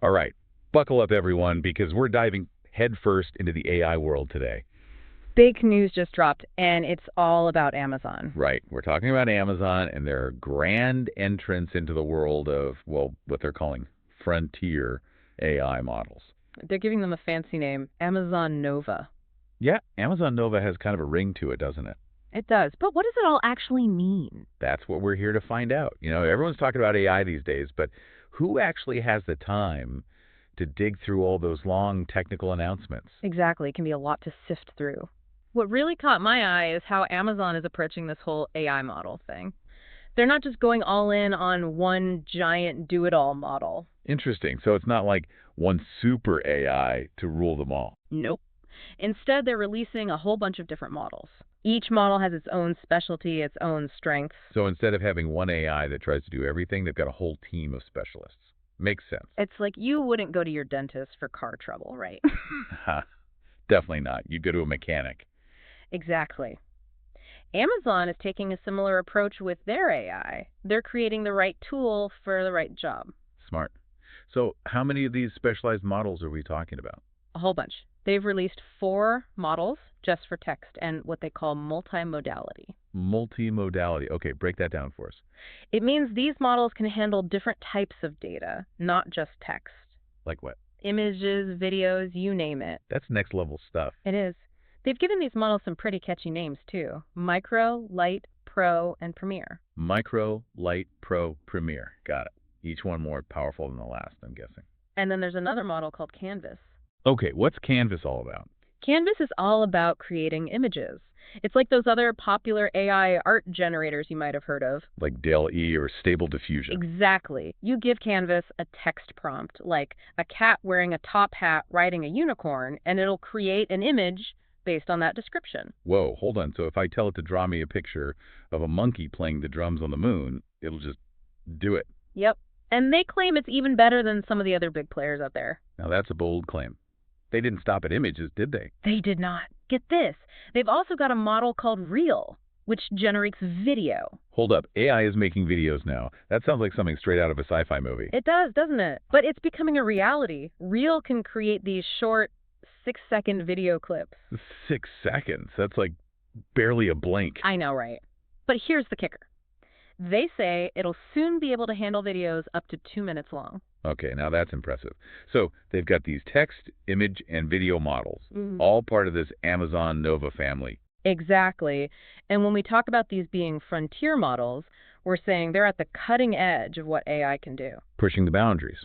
All right, buckle up, everyone, because we're diving headfirst into the AI world today. Big news just dropped, and it's all about Amazon. Right, we're talking about Amazon and their grand entrance into the world of, well, what they're calling frontier AI models. They're giving them a fancy name, Amazon Nova. Yeah, Amazon Nova has kind of a ring to it, doesn't it? It does. But what does it all actually mean? That's what we're here to find out. Everyone's talking about AI these days, but who actually has the time to dig through all those long technical announcements? Exactly. It can be a lot to sift through. What really caught my eye is how Amazon is approaching this whole AI model thing. They're not just going all in on one giant do it all model. Interesting. So it's not like one super AI to rule them all. Nope. Instead, they're releasing a whole bunch of different models. Each model has its own specialty, its own strengths. So instead of having one AI that tries to do everything, they've got a whole team of specialists. Makes sense. It's like you wouldn't go to your dentist for car trouble, right? Definitely not. You'd go to a mechanic. Exactly. Amazon is taking a similar approach with their AI. They're creating the right tool for the right job. Smart. So how many of these specialized models are we talking about? A whole bunch. They've released 4 models just for text and what they call multimodality. Multimodality. Okay, break that down for us. It means these models can handle different types of data, not just text. Like what? Images, videos, you name it. That's next level stuff. It is. They've given these models some pretty catchy names, too. Micro, Light, Pro, and Premier. Micro, Light, Pro, Premier. Got it. Each one more powerful than the last, I'm guessing. And then there's another model called Canvas. Okay, what's Canvas all about? Canvas is all about creating images. It's like those other popular AI art generators you might have heard of. Like DALL-E or Stable Diffusion. Exactly. You give Canvas a text prompt, like a cat wearing a top hat riding a unicorn, and it'll create an image based on that description. Whoa, hold on. So if I tell it to draw me a picture of a monkey playing the drums on the moon, it'll just do it. Yep. And they claim it's even better than some of the other big players out there. Now that's a bold claim. They didn't stop at images, did they? They did not. Get this. They've also got a model called Reel, which generates video. Hold up. AI is making videos now. That sounds like something straight out of a sci-fi movie. It does, doesn't it? But it's becoming a reality. Reel can create these short 6-second video clips. 6 seconds? That's like barely a blink. I know, right? But here's the kicker. They say it'll soon be able to handle videos up to 2 minutes long. Okay, now that's impressive. So they've got these text, image, and video models, all part of this Amazon Nova family. Exactly. And when we talk about these being frontier models, we're saying they're at the cutting edge of what AI can do. Pushing the boundaries.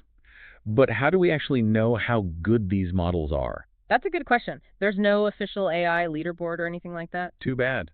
But how do we actually know how good these models are? That's a good question. There's no official AI leaderboard or anything like that. Too bad.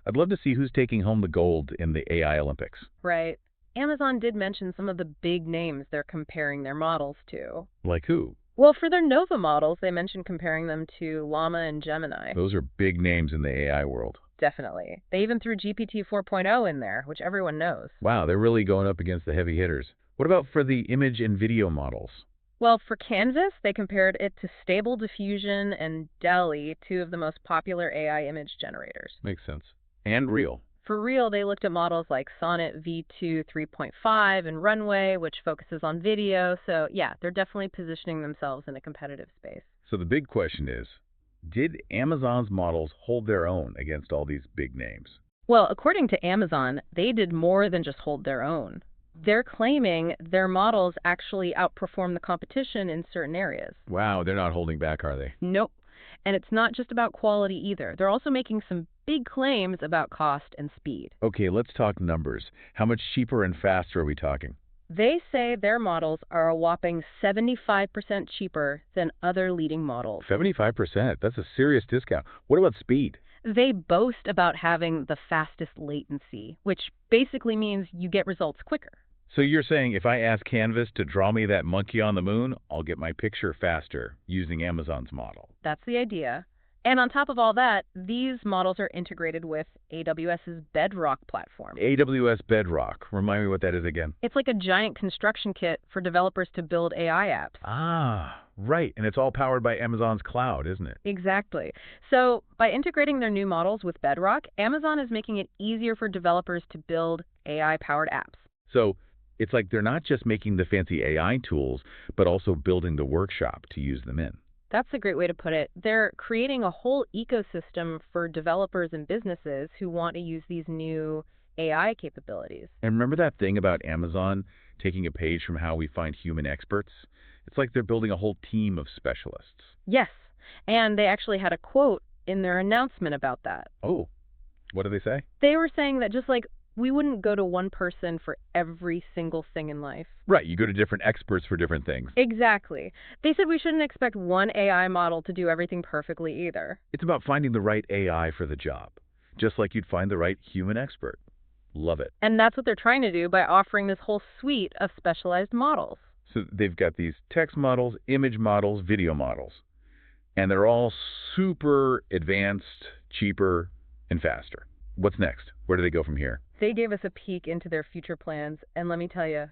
I'd love to see who's taking home the gold in the AI Olympics. Right. Amazon did mention some of the big names they're comparing their models to. Like who? Well, for their Nova models, they mentioned comparing them to Llama and Gemini. Those are big names in the AI world. Definitely. They even threw GPT 4.0 in there, which everyone knows. Wow, they're really going up against the heavy hitters. What about for the image and video models? Well, for Canvas, they compared it to Stable Diffusion and DALL-E, 2 of the most popular AI image generators. Makes sense. And Reel. For Reel, they looked at models like Sonnet V2 3.5 and Runway, which focuses on video. So, yeah, they're definitely positioning themselves in a competitive space. So the big question is, did Amazon's models hold their own against all these big names? Well, according to Amazon, they did more than just hold their own. They're claiming their models actually outperform the competition in certain areas. Wow, they're not holding back, are they? Nope. And it's not just about quality either. They're also making some big claims about cost and speed. Okay, let's talk numbers. How much cheaper and faster are we talking? They say their models are a whopping 75% cheaper than other leading models. 75%? That's a serious discount. What about speed? They boast about having the fastest latency, which basically means you get results quicker. So you're saying if I ask Canvas to draw me that monkey on the moon, I'll get my picture faster using Amazon's model. That's the idea. And on top of all that, these models are integrated with AWS's Bedrock platform. AWS Bedrock. Remind me what that is again. It's like a giant construction kit for developers to build AI apps. Ah, right. And it's all powered by Amazon's cloud, isn't it? Exactly. So by integrating their new models with Bedrock, Amazon is making it easier for developers to build AI-powered apps. So It's like they're not just making the fancy AI tools, but also building the workshop to use them in. That's a great way to put it. They're creating a whole ecosystem for developers and businesses who want to use these new AI capabilities. And remember that thing about Amazon taking a page from how we find human experts? It's like they're building a whole team of specialists. Yes, and they actually had a quote in their announcement about that. Oh, what do they say? They were saying that just like we wouldn't go to one person for every single thing in life. Right, you go to different experts for different things. Exactly. They said we shouldn't expect one AI model to do everything perfectly either. It's about finding the right AI for the job, just like you'd find the right human expert. Love it. And that's what they're trying to do by offering this whole suite of specialized models. So they've got these text models, image models, video models, and they're all super advanced, cheaper, and faster. What's next? Where do they go from here? They gave us a peek into their future plans, and let me tell you,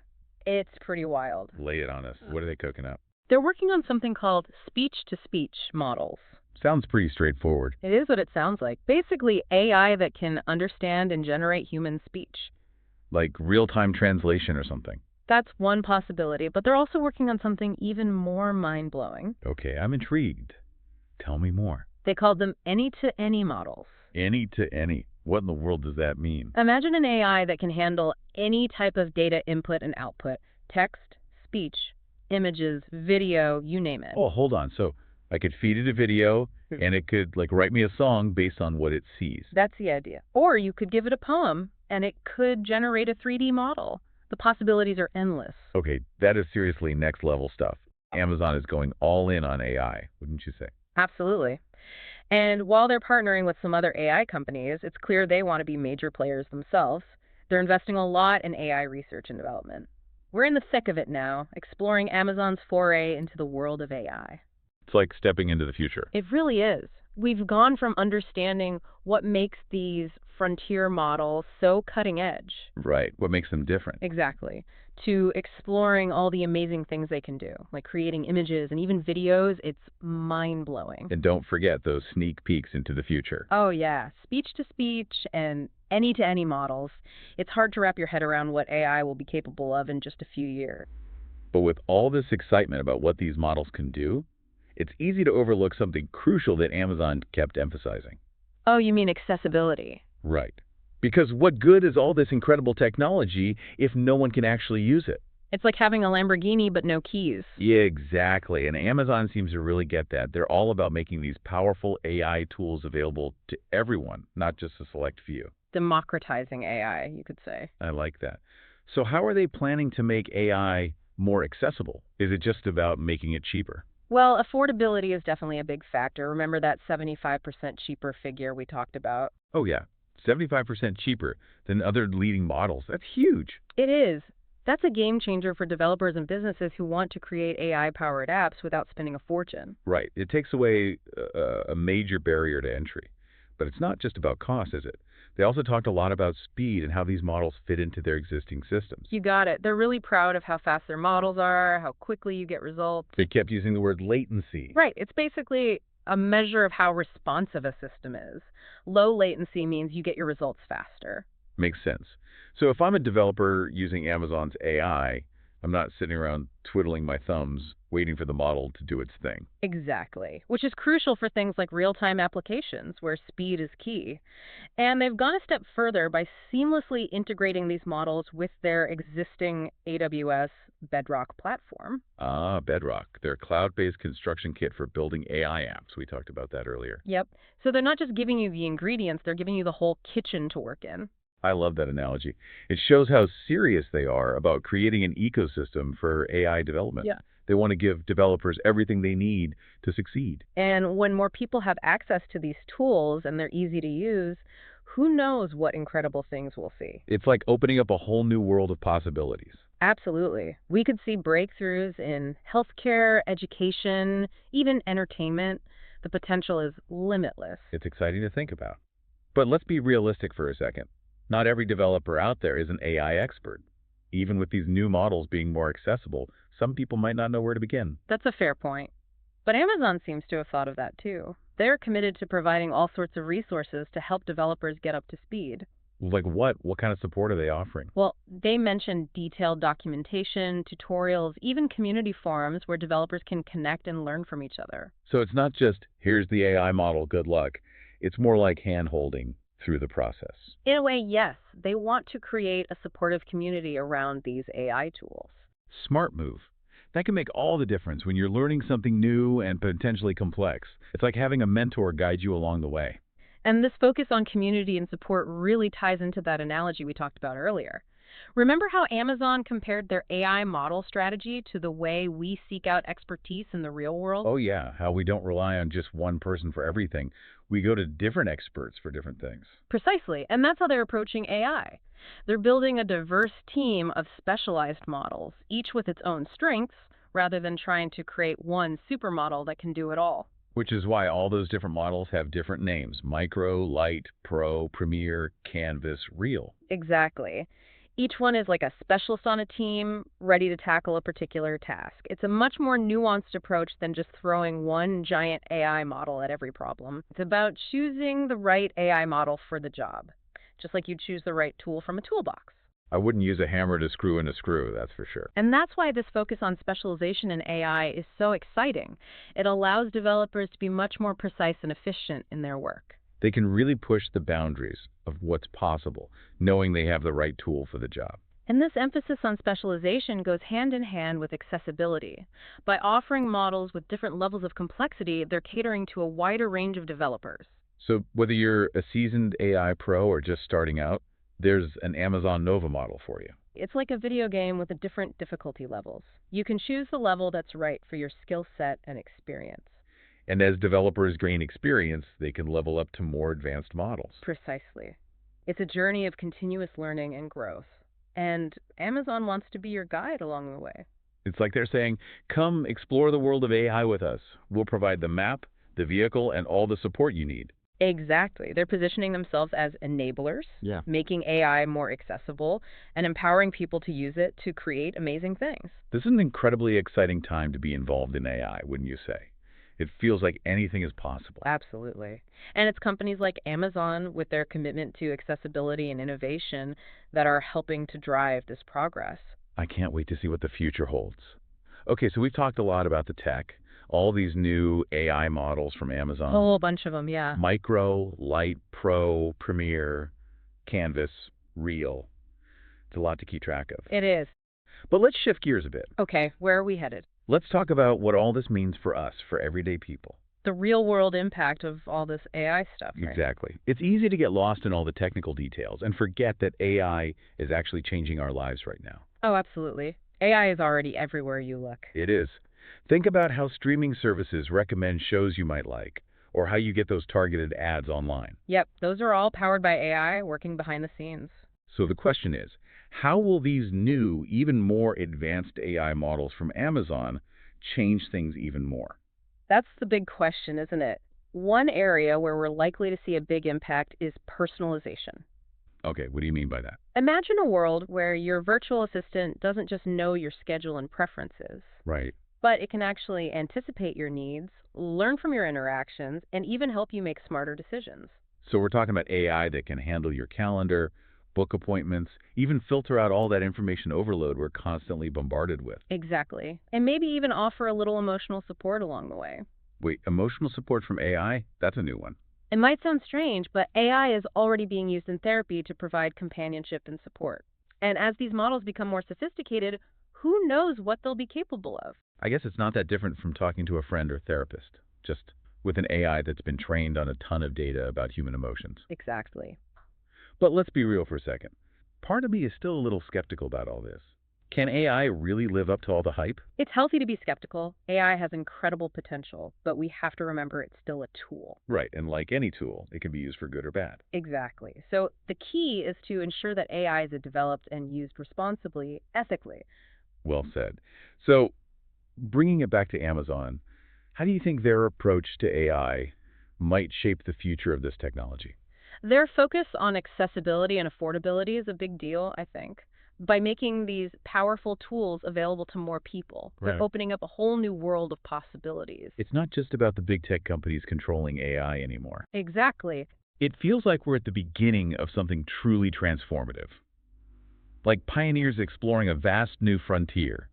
it's pretty wild. Lay it on us. What are they cooking up? They're working on something called speech-to-speech models. Sounds pretty straightforward. It is what it sounds like. Basically, AI that can understand and generate human speech. Like real-time translation or something. That's one possibility, but they're also working on something even more mind-blowing. Okay, I'm intrigued. Tell me more. They called them any-to-any models. Any to any. What in the world does that mean? Imagine an AI that can handle any type of data input and output. Text, speech, images, video, you name it. Oh, hold on. So I could feed it a video, and it could like write me a song based on what it sees. That's the idea. Or you could give it a poem, and it could generate a 3D model. The possibilities are endless. Okay, that is seriously next level stuff. Amazon is going all in on AI, wouldn't you say? Absolutely. And while they're partnering with some other AI companies, it's clear they want to be major players themselves. They're investing a lot in AI research and development. We're in the thick of it now, exploring Amazon's foray into the world of AI. It's like stepping into the future. It really is. We've gone from understanding what makes these frontier models so cutting edge. Right. What makes them different? Exactly. To exploring all the amazing things they can do, like creating images and even videos. It's mind-blowing. And don't forget those sneak peeks into the future. Oh, yeah. Speech-to-speech and any-to-any models. It's hard to wrap your head around what AI will be capable of in just a few years. But with all this excitement about what these models can do, it's easy to overlook something crucial that Amazon kept emphasizing. Oh, you mean accessibility? Right. Because what good is all this incredible technology if no one can actually use it? It's like having a Lamborghini but no keys. Yeah, exactly. And Amazon seems to really get that. They're all about making these powerful AI tools available to everyone, not just a select few. Democratizing AI, you could say. I like that. So how are they planning to make AI more accessible? Is it just about making it cheaper? Well, affordability is definitely a big factor. Remember that 75% cheaper figure we talked about? Oh, yeah. 75% cheaper than other leading models. That's huge. It is. That's a game changer for developers and businesses who want to create AI-powered apps without spending a fortune. Right. It takes away a major barrier to entry. But it's not just about cost, is it? They also talked a lot about speed and how these models fit into their existing systems. You got it. They're really proud of how fast their models are, how quickly you get results. They kept using the word latency. Right. It's basically a measure of how responsive a system is. Low latency means you get your results faster. Makes sense. So if I'm a developer using Amazon's AI, I'm not sitting around twiddling my thumbs waiting for the model to do its thing. Exactly, which is crucial for things like real-time applications where speed is key. And they've gone a step further by seamlessly integrating these models with their existing AWS Bedrock platform. Ah, Bedrock, their cloud-based construction kit for building AI apps. We talked about that earlier. Yep. So they're not just giving you the ingredients, they're giving you the whole kitchen to work in. I love that analogy. It shows how serious they are about creating an ecosystem for AI development. Yeah. They want to give developers everything they need to succeed. And when more people have access to these tools and they're easy to use, who knows what incredible things we'll see. It's like opening up a whole new world of possibilities. Absolutely. We could see breakthroughs in healthcare, education, even entertainment. The potential is limitless. It's exciting to think about. But let's be realistic for a second. Not every developer out there is an AI expert. Even with these new models being more accessible, some people might not know where to begin. That's a fair point. But Amazon seems to have thought of that too. They're committed to providing all sorts of resources to help developers get up to speed. Like what? What kind of support are they offering? Well, they mentioned detailed documentation, tutorials, even community forums where developers can connect and learn from each other. So it's not just, here's the AI model, good luck. It's more like hand-holding through the process. In a way, yes, they want to create a supportive community around these AI tools. Smart move. That can make all the difference when you're learning something new and potentially complex. It's like having a mentor guide you along the way. And this focus on community and support really ties into that analogy we talked about earlier. Remember how Amazon compared their AI model strategy to the way we seek out expertise in the real world? Oh yeah, how we don't rely on just one person for everything. We go to different experts for different things. Precisely, and that's how they're approaching AI. They're building a diverse team of specialized models, each with its own strengths, rather than trying to create one supermodel that can do it all. Which is why all those different models have different names: Micro, Light, Pro, Premier, Canvas, Real. Exactly. Each one is like a specialist on a team, ready to tackle a particular task. It's a much more nuanced approach than just throwing one giant AI model at every problem. It's about choosing the right AI model for the job, just like you choose the right tool from a toolbox. I wouldn't use a hammer to screw in a screw, that's for sure. And that's why this focus on specialization in AI is so exciting. It allows developers to be much more precise and efficient in their work. They can really push the boundaries of what's possible, knowing they have the right tool for the job. And this emphasis on specialization goes hand in hand with accessibility. By offering models with different levels of complexity, they're catering to a wider range of developers. So whether you're a seasoned AI pro or just starting out, there's an Amazon Nova model for you. It's like a video game with different difficulty levels. You can choose the level that's right for your skill set and experience. And as developers gain experience, they can level up to more advanced models. Precisely. It's a journey of continuous learning and growth. And Amazon wants to be your guide along the way. It's like they're saying, come explore the world of AI with us. We'll provide the map, the vehicle, and all the support you need. Exactly. They're positioning themselves as enablers, Yeah. making AI more accessible, and empowering people to use it to create amazing things. This is an incredibly exciting time to be involved in AI, wouldn't you say? It feels like anything is possible. Absolutely. And it's companies like Amazon, with their commitment to accessibility and innovation, that are helping to drive this progress. I can't wait to see what the future holds. Okay, so we've talked a lot about the tech, all these new AI models from A Amazon. whole bunch of them, yeah. Micro, Light, Pro, Premier, Canvas, Real. It's a lot to keep track of. It is. But let's shift gears a bit. Okay, where are we headed? Let's talk about what all this means for us, for everyday people. The real world impact of all this AI stuff, right? Exactly. It's easy to get lost in all the technical details and forget that AI is actually changing our lives right now. Oh, absolutely. AI is already everywhere you look. It is. Think about how streaming services recommend shows you might like, or how you get those targeted ads online. Yep, those are all powered by AI working behind the scenes. So the question is, how will these new, even more advanced AI models from Amazon change things even more? That's the big question, isn't it? One area where we're likely to see a big impact is personalization. Okay, what do you mean by that? Imagine a world where your virtual assistant doesn't just know your schedule and preferences, Right. but it can actually anticipate your needs, learn from your interactions, and even help you make smarter decisions. So we're talking about AI that can handle your calendar, book appointments, even filter out all that information overload we're constantly bombarded with. Exactly. And maybe even offer a little emotional support along the way. Wait, emotional support from AI? That's a new one. It might sound strange, but AI is already being used in therapy to provide companionship and support. And as these models become more sophisticated, who knows what they'll be capable of? I guess it's not that different from talking to a friend or therapist, just with an AI that's been trained on a ton of data about human emotions. Exactly. But let's be real for a second. Part of me is still a little skeptical about all this. Can AI really live up to all the hype? It's healthy to be skeptical. AI has incredible potential, but we have to remember it's still a tool. Right, and like any tool, it can be used for good or bad. Exactly. So the key is to ensure that AI is developed and used responsibly, ethically. Well said. So, bringing it back to Amazon, how do you think their approach to AI might shape the future of this technology? Their focus on accessibility and affordability is a big deal, I think. By making these powerful tools available to more people, Right. they're opening up a whole new world of possibilities. It's not just about the big tech companies controlling AI anymore. Exactly. It feels like we're at the beginning of something truly transformative, like pioneers exploring a vast new frontier.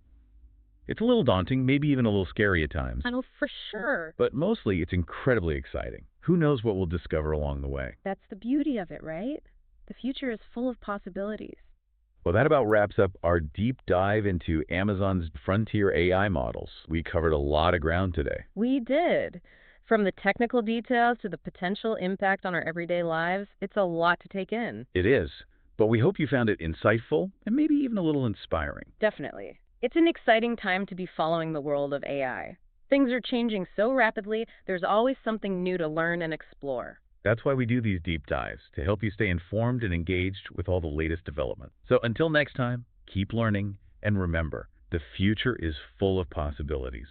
It's a little daunting, maybe even a little scary at times, I know for sure. but mostly it's incredibly exciting. Who knows what we'll discover along the way? That's the beauty of it, right? The future is full of possibilities. Well, that about wraps up our deep dive into Amazon's frontier AI models. We covered a lot of ground today. We did. From the technical details to the potential impact on our everyday lives, it's a lot to take in. It is, but we hope you found it insightful and maybe even a little inspiring. Definitely. It's an exciting time to be following the world of AI. Things are changing so rapidly, there's always something new to learn and explore. That's why we do these deep dives, to help you stay informed and engaged with all the latest development. So until next time, keep learning, and remember, the future is full of possibilities.